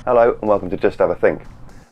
Hello and welcome to Just Have a Think.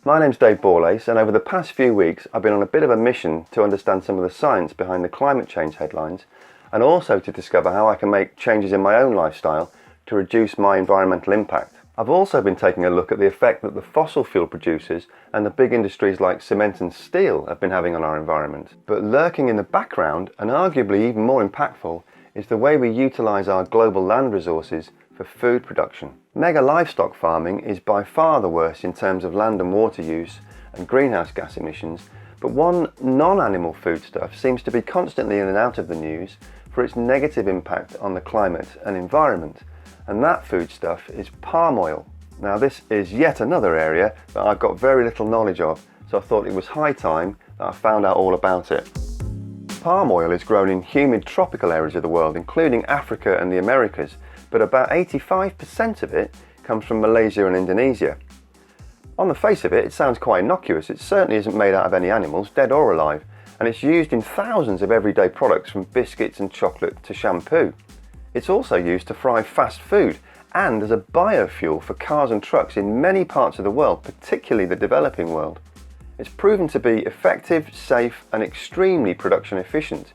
My name's Dave Borlace, and over the past few weeks I've been on a bit of a mission to understand some of the science behind the climate change headlines, and also to discover how I can make changes in my own lifestyle to reduce my environmental impact. I've also been taking a look at the effect that the fossil fuel producers and the big industries like cement and steel have been having on our environment. But lurking in the background, and arguably even more impactful, is the way we utilise our global land resources for food production. Mega livestock farming is by far the worst in terms of land and water use and greenhouse gas emissions, but one non-animal foodstuff seems to be constantly in and out of the news for its negative impact on the climate and environment, and that foodstuff is palm oil. Now this is yet another area that I've got very little knowledge of, so I thought it was high time that I found out all about it. Palm oil is grown in humid tropical areas of the world, including Africa and the Americas, but about 85% of it comes from Malaysia and Indonesia. On the face of it, it sounds quite innocuous. It certainly isn't made out of any animals, dead or alive, and it's used in thousands of everyday products from biscuits and chocolate to shampoo. It's also used to fry fast food and as a biofuel for cars and trucks in many parts of the world, particularly the developing world. It's proven to be effective, safe and extremely production efficient.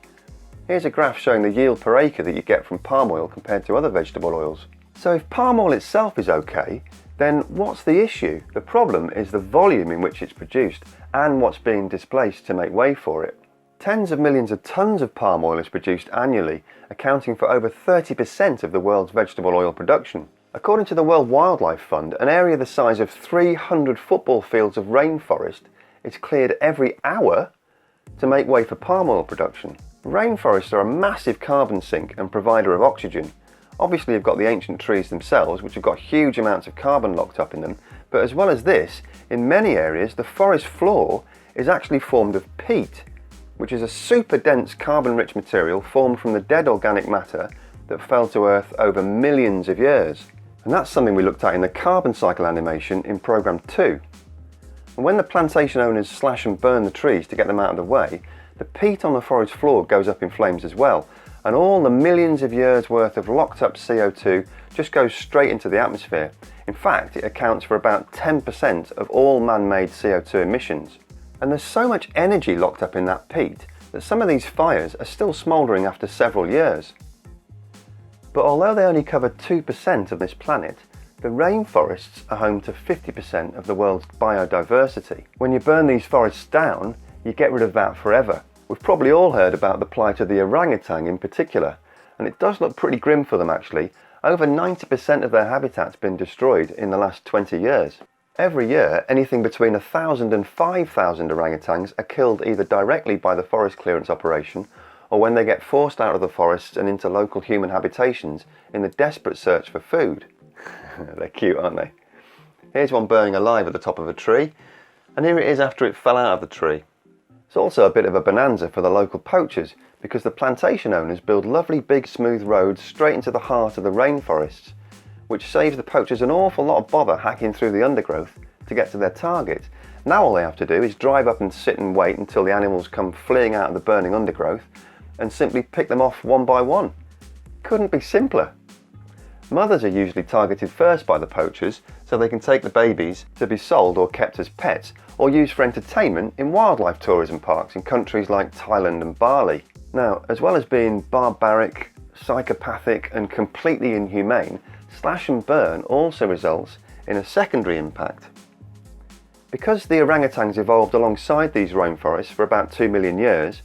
Here's a graph showing the yield per acre that you get from palm oil compared to other vegetable oils. So if palm oil itself is okay, then what's the issue? The problem is the volume in which it's produced and what's being displaced to make way for it. Tens of millions of tons of palm oil is produced annually, accounting for over 30% of the world's vegetable oil production. According to the World Wildlife Fund, an area the size of 300 football fields of rainforest is cleared every hour to make way for palm oil production. Rainforests are a massive carbon sink and provider of oxygen. Obviously you've got the ancient trees themselves, which have got huge amounts of carbon locked up in them, but as well as this, in many areas the forest floor is actually formed of peat, which is a super dense carbon rich material formed from the dead organic matter that fell to Earth over millions of years. And that's something we looked at in the carbon cycle animation in Programme 2. And when the plantation owners slash and burn the trees to get them out of the way, the peat on the forest floor goes up in flames as well, and all the millions of years worth of locked up CO2 just goes straight into the atmosphere. In fact, it accounts for about 10% of all man-made CO2 emissions. And there's so much energy locked up in that peat that some of these fires are still smouldering after several years. But although they only cover 2% of this planet, the rainforests are home to 50% of the world's biodiversity. When you burn these forests down, you get rid of that forever. We've probably all heard about the plight of the orangutan in particular, and it does look pretty grim for them actually. Over 90% of their habitat's been destroyed in the last 20 years. Every year, anything between 1,000 and 5,000 orangutans are killed either directly by the forest clearance operation or when they get forced out of the forests and into local human habitations in the desperate search for food. They're cute, aren't they? Here's one burning alive at the top of a tree, and here it is after it fell out of the tree. It's also a bit of a bonanza for the local poachers because the plantation owners build lovely big smooth roads straight into the heart of the rainforests, which saves the poachers an awful lot of bother hacking through the undergrowth to get to their target. Now all they have to do is drive up and sit and wait until the animals come fleeing out of the burning undergrowth and simply pick them off one by one. Couldn't be simpler. Mothers are usually targeted first by the poachers so they can take the babies to be sold or kept as pets or used for entertainment in wildlife tourism parks in countries like Thailand and Bali. Now, as well as being barbaric, psychopathic and completely inhumane, slash and burn also results in a secondary impact. Because the orangutans evolved alongside these rainforests for about 2 million years,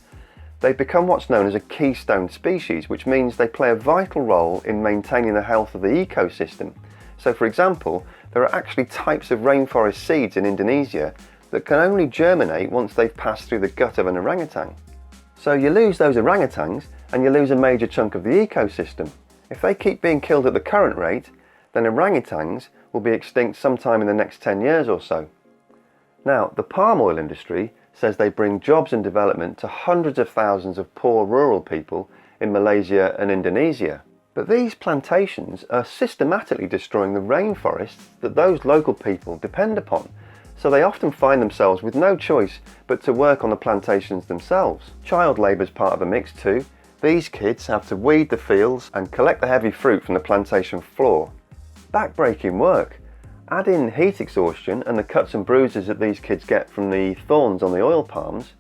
they've become what's known as a keystone species, which means they play a vital role in maintaining the health of the ecosystem. So for example, there are actually types of rainforest seeds in Indonesia that can only germinate once they've passed through the gut of an orangutan. So you lose those orangutans and you lose a major chunk of the ecosystem. If they keep being killed at the current rate, then orangutans will be extinct sometime in the next 10 years or so. Now, the palm oil industry says they bring jobs and development to hundreds of thousands of poor rural people in Malaysia and Indonesia. But these plantations are systematically destroying the rainforests that those local people depend upon, so they often find themselves with no choice but to work on the plantations themselves. Child labour is part of the mix too. These kids have to weed the fields and collect the heavy fruit from the plantation floor. Back-breaking work, Add in heat exhaustion and the cuts and bruises that these kids get from the thorns on the oil palms,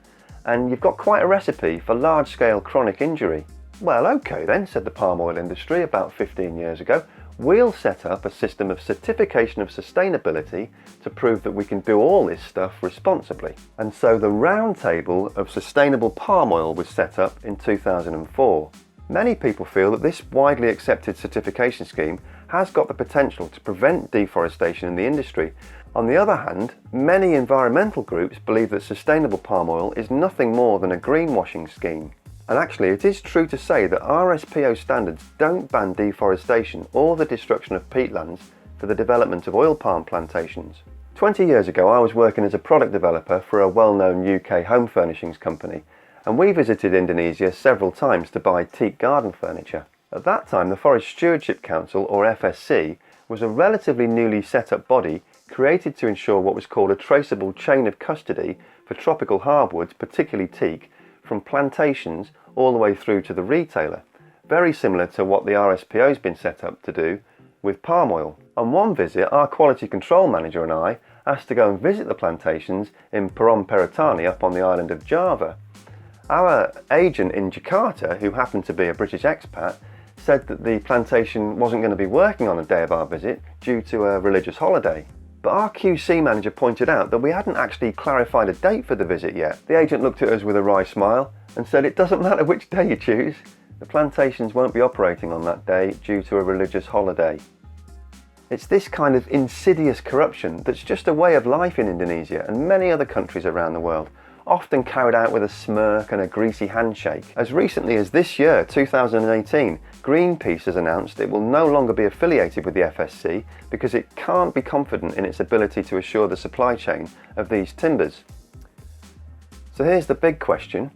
and you've got quite a recipe for large-scale chronic injury. Well, okay then, said the palm oil industry about 15 years ago. We'll set up a system of certification of sustainability to prove that we can do all this stuff responsibly. And so the Roundtable of Sustainable Palm Oil was set up in 2004. Many people feel that this widely accepted certification scheme has got the potential to prevent deforestation in the industry. On the other hand, many environmental groups believe that sustainable palm oil is nothing more than a greenwashing scheme. And actually, it is true to say that RSPO standards don't ban deforestation or the destruction of peatlands for the development of oil palm plantations. 20 years ago, I was working as a product developer for a well-known UK home furnishings company, and we visited Indonesia several times to buy teak garden furniture. At that time, the Forest Stewardship Council, or FSC, was a relatively newly set up body created to ensure what was called a traceable chain of custody for tropical hardwoods, particularly teak, from plantations all the way through to the retailer, very similar to what the RSPO has been set up to do with palm oil. On one visit, our quality control manager and I asked to go and visit the plantations in Peron Peratani up on the island of Java. Our agent in Jakarta, who happened to be a British expat, said that the plantation wasn't going to be working on the day of our visit due to a religious holiday. But our QC manager pointed out that we hadn't actually clarified a date for the visit yet. The agent looked at us with a wry smile and said, "It doesn't matter which day you choose. The plantations won't be operating on that day due to a religious holiday." It's this kind of insidious corruption that's just a way of life in Indonesia and many other countries around the world, often carried out with a smirk and a greasy handshake. As recently as this year, 2018, Greenpeace has announced it will no longer be affiliated with the FSC because it can't be confident in its ability to assure the supply chain of these timbers. So here's the big question.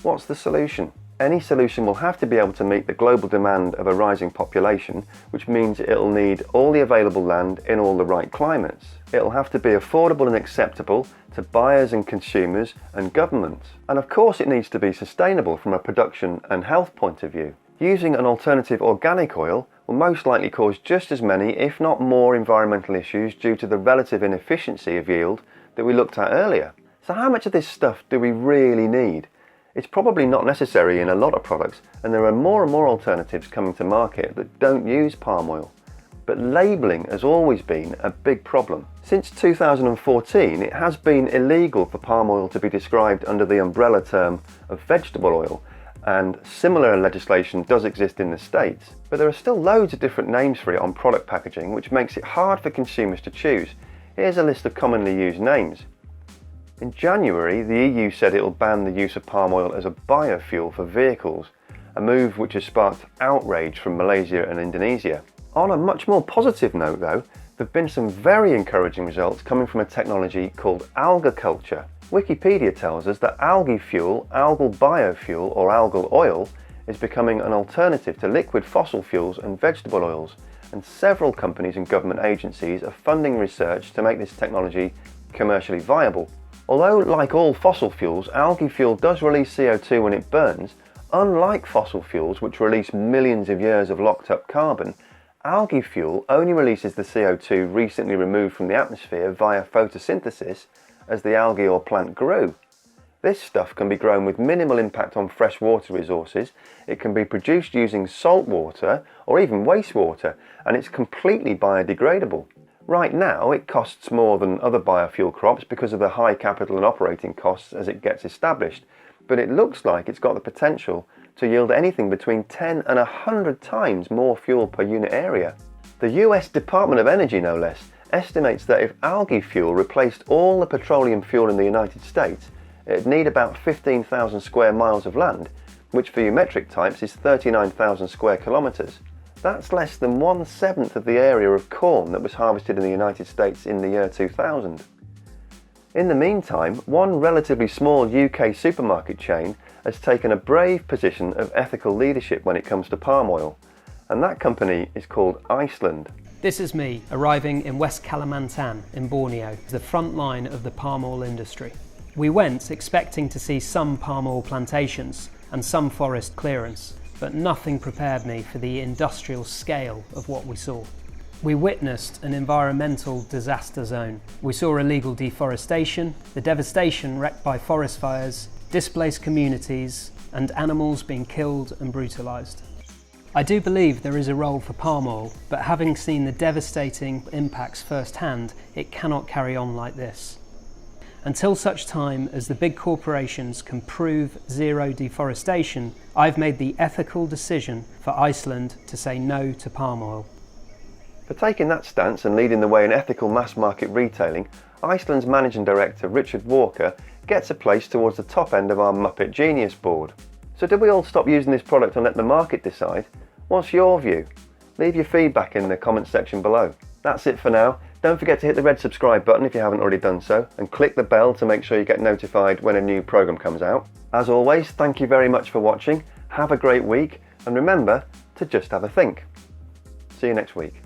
What's the solution? Any solution will have to be able to meet the global demand of a rising population, which means it'll need all the available land in all the right climates. It'll have to be affordable and acceptable to buyers and consumers and governments. And of course it needs to be sustainable from a production and health point of view. Using an alternative organic oil will most likely cause just as many, if not more, environmental issues due to the relative inefficiency of yield that we looked at earlier. So how much of this stuff do we really need? It's probably not necessary in a lot of products, and there are more and more alternatives coming to market that don't use palm oil. But labelling has always been a big problem. Since 2014, it has been illegal for palm oil to be described under the umbrella term of vegetable oil, and similar legislation does exist in the States. But there are still loads of different names for it on product packaging, which makes it hard for consumers to choose. Here's a list of commonly used names. In January, the EU said it will ban the use of palm oil as a biofuel for vehicles, a move which has sparked outrage from Malaysia and Indonesia. On a much more positive note though, there have been some very encouraging results coming from a technology called algaculture. Wikipedia tells us that algae fuel, algal biofuel or algal oil is becoming an alternative to liquid fossil fuels and vegetable oils, and several companies and government agencies are funding research to make this technology commercially viable. Although, like all fossil fuels, algae fuel does release CO2 when it burns, unlike fossil fuels which release millions of years of locked up carbon, algae fuel only releases the CO2 recently removed from the atmosphere via photosynthesis as the algae or plant grew. This stuff can be grown with minimal impact on freshwater resources, it can be produced using salt water or even wastewater, and it's completely biodegradable. Right now, it costs more than other biofuel crops because of the high capital and operating costs as it gets established, but it looks like it's got the potential to yield anything between 10 and 100 times more fuel per unit area. The US Department of Energy, no less, estimates that if algae fuel replaced all the petroleum fuel in the United States, it'd need about 15,000 square miles of land, which for eutectic types is 39,000 square kilometres. That's less than 1/7 of the area of corn that was harvested in the United States in the year 2000. In the meantime, one relatively small UK supermarket chain has taken a brave position of ethical leadership when it comes to palm oil, and that company is called Iceland. This is me arriving in West Kalimantan in Borneo, the front line of the palm oil industry. We went expecting to see some palm oil plantations and some forest clearance, but nothing prepared me for the industrial scale of what we saw. We witnessed an environmental disaster zone. We saw illegal deforestation, the devastation wreaked by forest fires, displaced communities, and animals being killed and brutalised. I do believe there is a role for palm oil, but having seen the devastating impacts firsthand, it cannot carry on like this. Until such time as the big corporations can prove zero deforestation, I've made the ethical decision for Iceland to say no to palm oil. For taking that stance and leading the way in ethical mass market retailing, Iceland's Managing Director Richard Walker gets a place towards the top end of our Muppet Genius board. So did we all stop using this product and let the market decide? What's your view? Leave your feedback in the comments section below. That's it for now. Don't forget to hit the red subscribe button if you haven't already done so, and click the bell to make sure you get notified when a new programme comes out. As always, thank you very much for watching, have a great week, and remember to just have a think. See you next week.